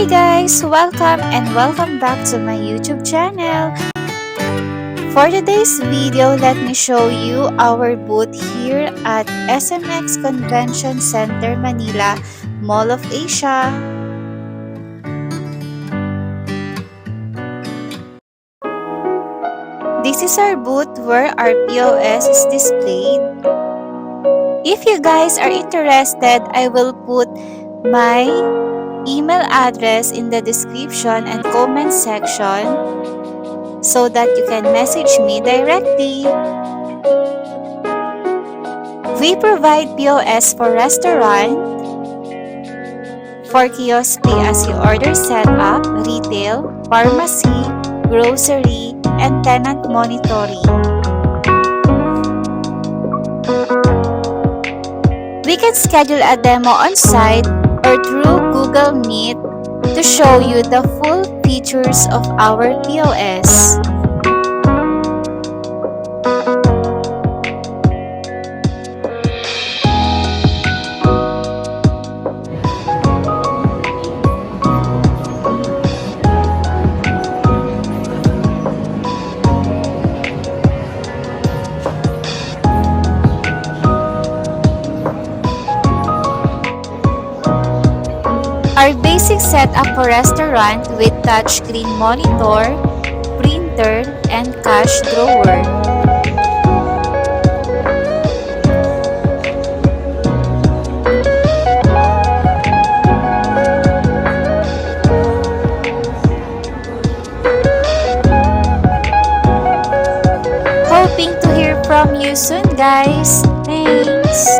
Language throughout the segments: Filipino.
Hi guys! Welcome back to my YouTube channel. For today's video, let me show you our booth here at SMX Convention Center, Manila, Mall of Asia. This is our booth where our POS is displayed. If you guys are interested, I will put my email address in the description and comment section so that you can message me directly. We provide POS for restaurant, for kiosk pay as you order setup, retail, pharmacy, grocery, and tenant monitoring. We can schedule a demo on site or through Google Meet to show you the full features of our POS. Our basic setup for restaurant with touchscreen monitor, printer, and cash drawer. Hoping to hear from you soon, guys. Thanks!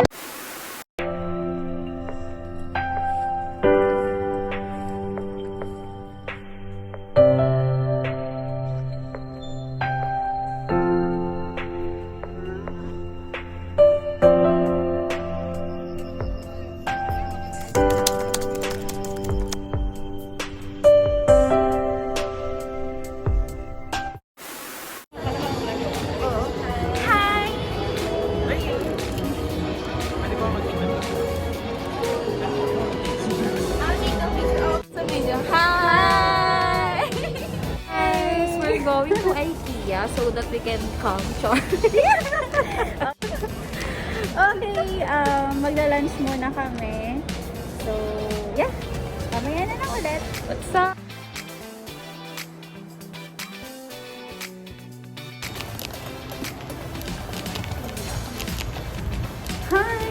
Going to Ikea so that we can come short. Okay, magla-lunch muna kami. So, yeah. Mamaya na lang ulit. What's up? Hi!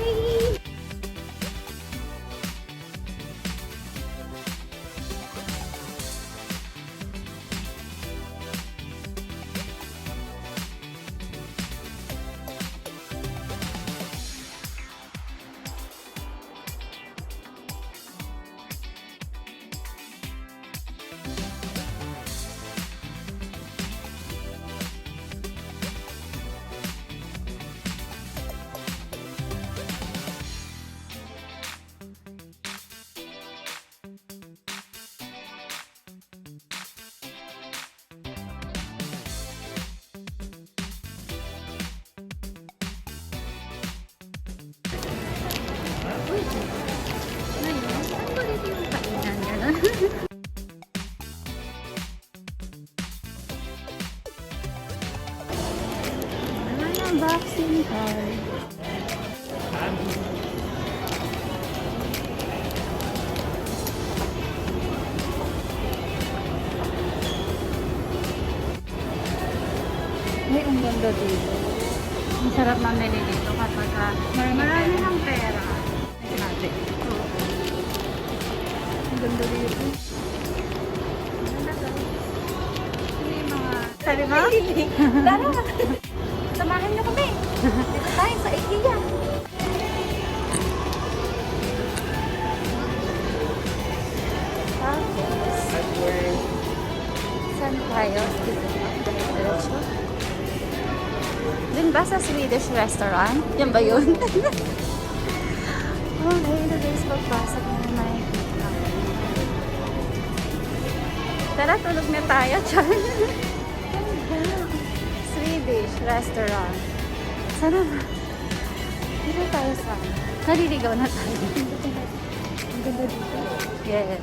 Vaccine card. Ay, ang ganda dito. Ang sarap mamili dito kapag marami ng pera. Natin. Ang ganda dito. Yung mga... Sabi mo? Tara! Samahan niyo kami. Dito tayo sa Ikea. Tapos, saan tayo? Diretso. Dun ba sa Swedish restaurant? Yan ba yun? Okay, na guys, pagpasok na nakikita. Tara, tulog na tayo, Chan. Swedish restaurant. Sana ba? Dito tayo sa... Naliligaw na tayo. Ang ganda dito. Yes.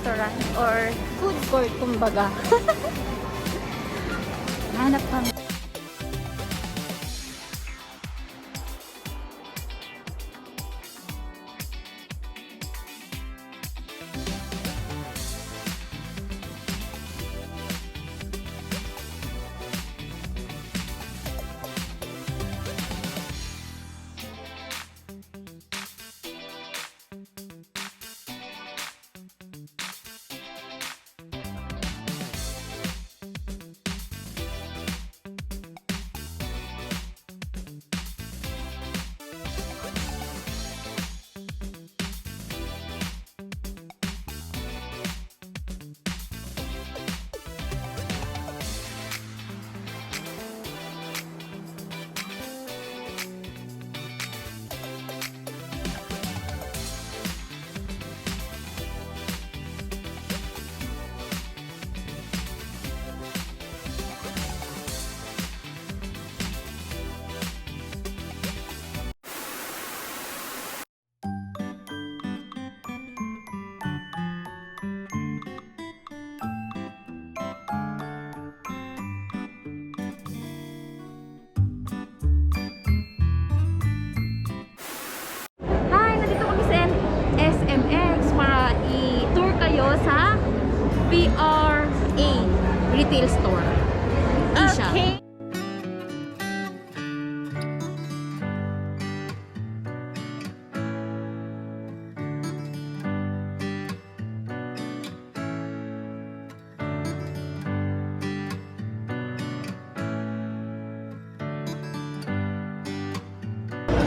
restaurant or food court kumbaga. Hanap kami. Sa PRA retail store. Isha. Okay.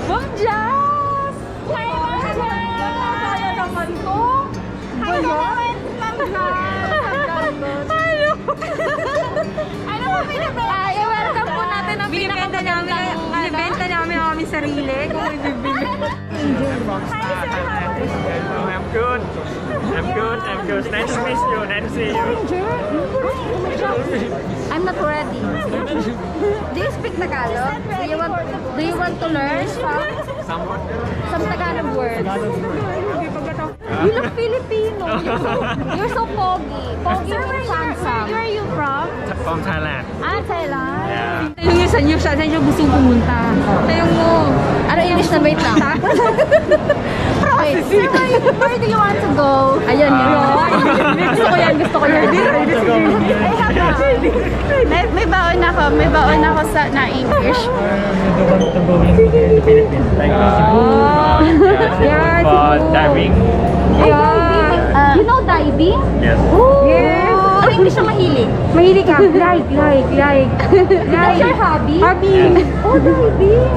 Ma'am Jazz! Hi, Ma'am Jazz! Ano naman to? Hi, Ma'am Jazz! Ano mo binibenta? I-welcome po natin ang binibenta namin ang aming sarili. Kung ibibili. I'm good. I'm good. I'm good. Nice to meet you. Nice to see you. I'm not ready. Do you speak Tagalog? Do you want to learn some Tagalog words? You look Filipino. You're so pogi. Pogi and handsome. Where are you from? From Thailand. Thailand. Yeah. Saan yung gusto pumunta? Tayong mo. Ano English na wait lang? Wait. Where do you want to go? Ayan yun. Gusto ko yan. May baon ako sa na English. You want to go in the Philippines, like Cebu, Yeah, for diving. Yeah. You know diving? Yes. Yes. Ano English na mahilig? Mahilig ka? Like. That's your hobby? Oh, diving.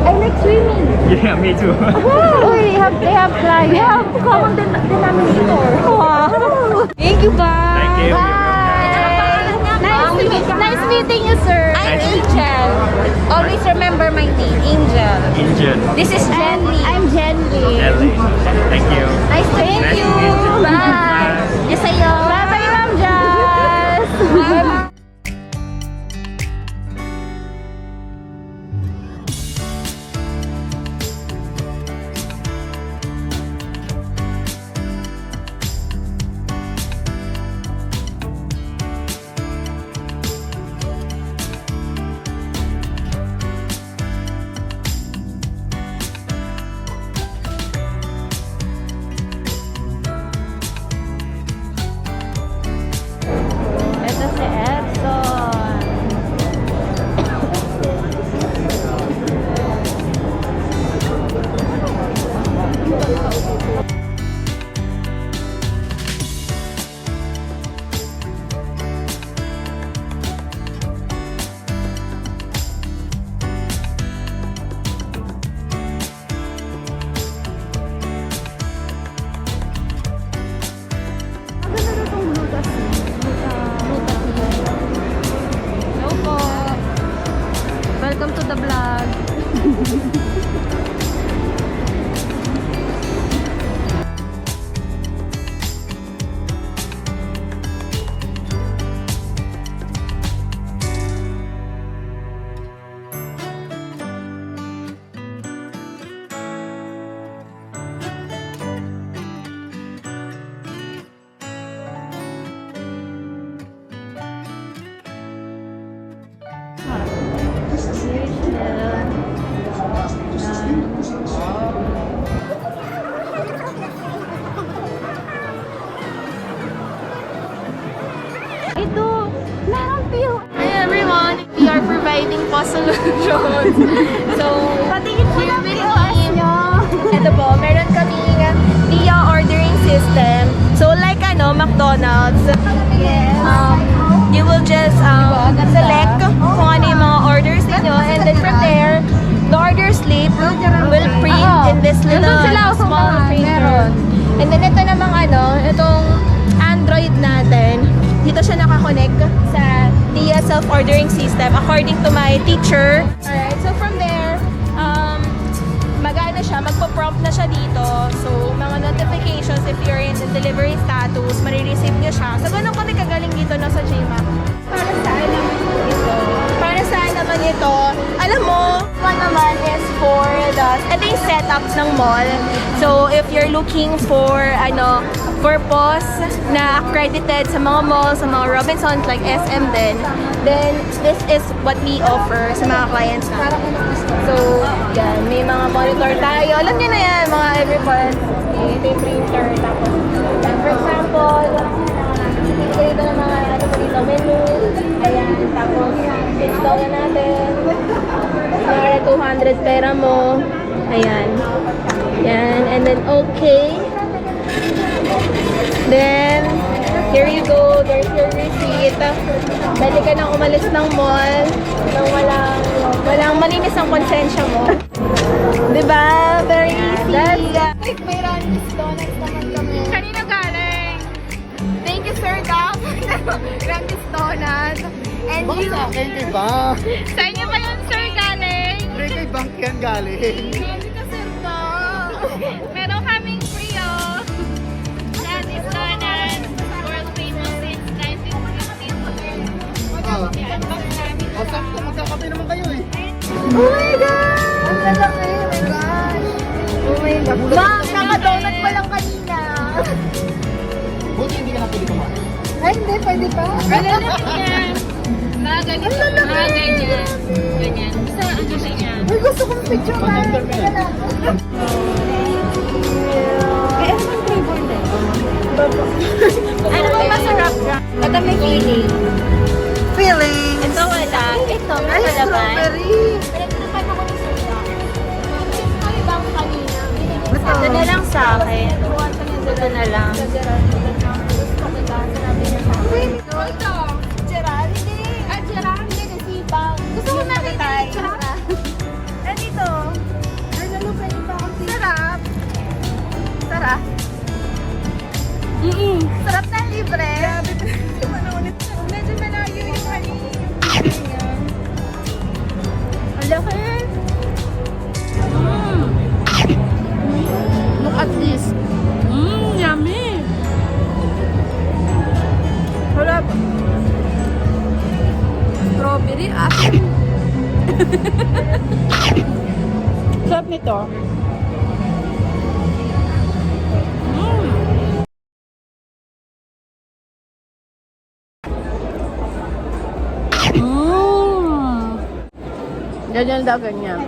I like swimming. Yeah, me too. Oh, they have fly. They have common denominator. Wow. Thank you, bye. Thank you. Nice meeting you, sir. I'm Angel. Always remember my name, Angel. Angel. This is Jenlyn. I'm Jenlyn. Jenlyn. Thank you. Nice to meet you. Bye. Yes, sa'yo. Bye-bye, Ma'am Jazz. Bye. Ito, meron piyo. Hi everyone, we are providing po solutions. So, patingin po ng POS nyo. Ito po, meron kaming via ordering system. So, like McDonald's. Yes. You will just select kung ano yung mga orders niyo, and then from there, the order slip will print in this little small printer. And then ito namang itong Android natin. Dito siya nakakonect sa TIA self-ordering system according to my teacher. Alright, so from there, magpo-prompt na siya dito. So, mga notifications if you're in the delivery status, marireceive niyo siya. So, ganun kami kagaling dito sa Jimac. Para saan naman ito? Para saan naman ito? Alam mo, one naman is for ito yung setup ng mall. So, if you're looking for, purpose na accredited sa mga malls, sa mga Robinsons like SM din, then this is what we offer sa mga clients natin. So, yan, may mga monitor tayo. Alam niyo na yan, mga every month. Ito yung printer. Tapos, for example, dito na mga menu. Ayan, tapos, install na natin. Para 200 pera mo. Ayan. Yan, and then okay. Then, here you go. There's your receipt. Pwede ka nang umalis ng mall nang walang malinis ang konsensya mo. Diba? Very easy. Like, may Randy's Donuts naman kami. Kanina galing. Thank you, Sir Gab. Randy's Donuts. And Baka sa akin, diba? Sa inyo ba yun, Sir, galing? Pre, kay bank yan galing. Hindi ka, Sir, to. Meron kaming free, Randy's Donuts. World famous since 1916. Oh. O, sakto, magkakape naman kayo eh. Oh my God! Ang lalaki, oh my gosh. Oh my God. Ma'am, naka-donut pa lang kanina. Buti hindi ka na pwede kumain. Ay, hindi, pwede pa. Ano naman yan? Mga ganito. Mga ganyan. Ganyan. Sa ano na yan? Uy, gusto kong picture na. Kaya sa flavor din. Ano bang masarap ka? Ito may feeling. Feeling! Ito wala. Ito, may Ay, palaman. strawberry! Pinagtapan ako ni Soda. Ay, bang kanina. Ito. Ito na lang sa akin. Ito na lang. Ito. Gerald? Hindi. Gerald. Hindi. Sibang. Gusto mo natin tayo. Dito. Ay, nalupay pa ako. Sarap. Sarap. Sarap na libre. Grabe. Medyo malayo yung kanina. Ang laki. Look at this. Yummy. Harap. Strawberry asin. Sarap nito. Ganyan daw ganyan.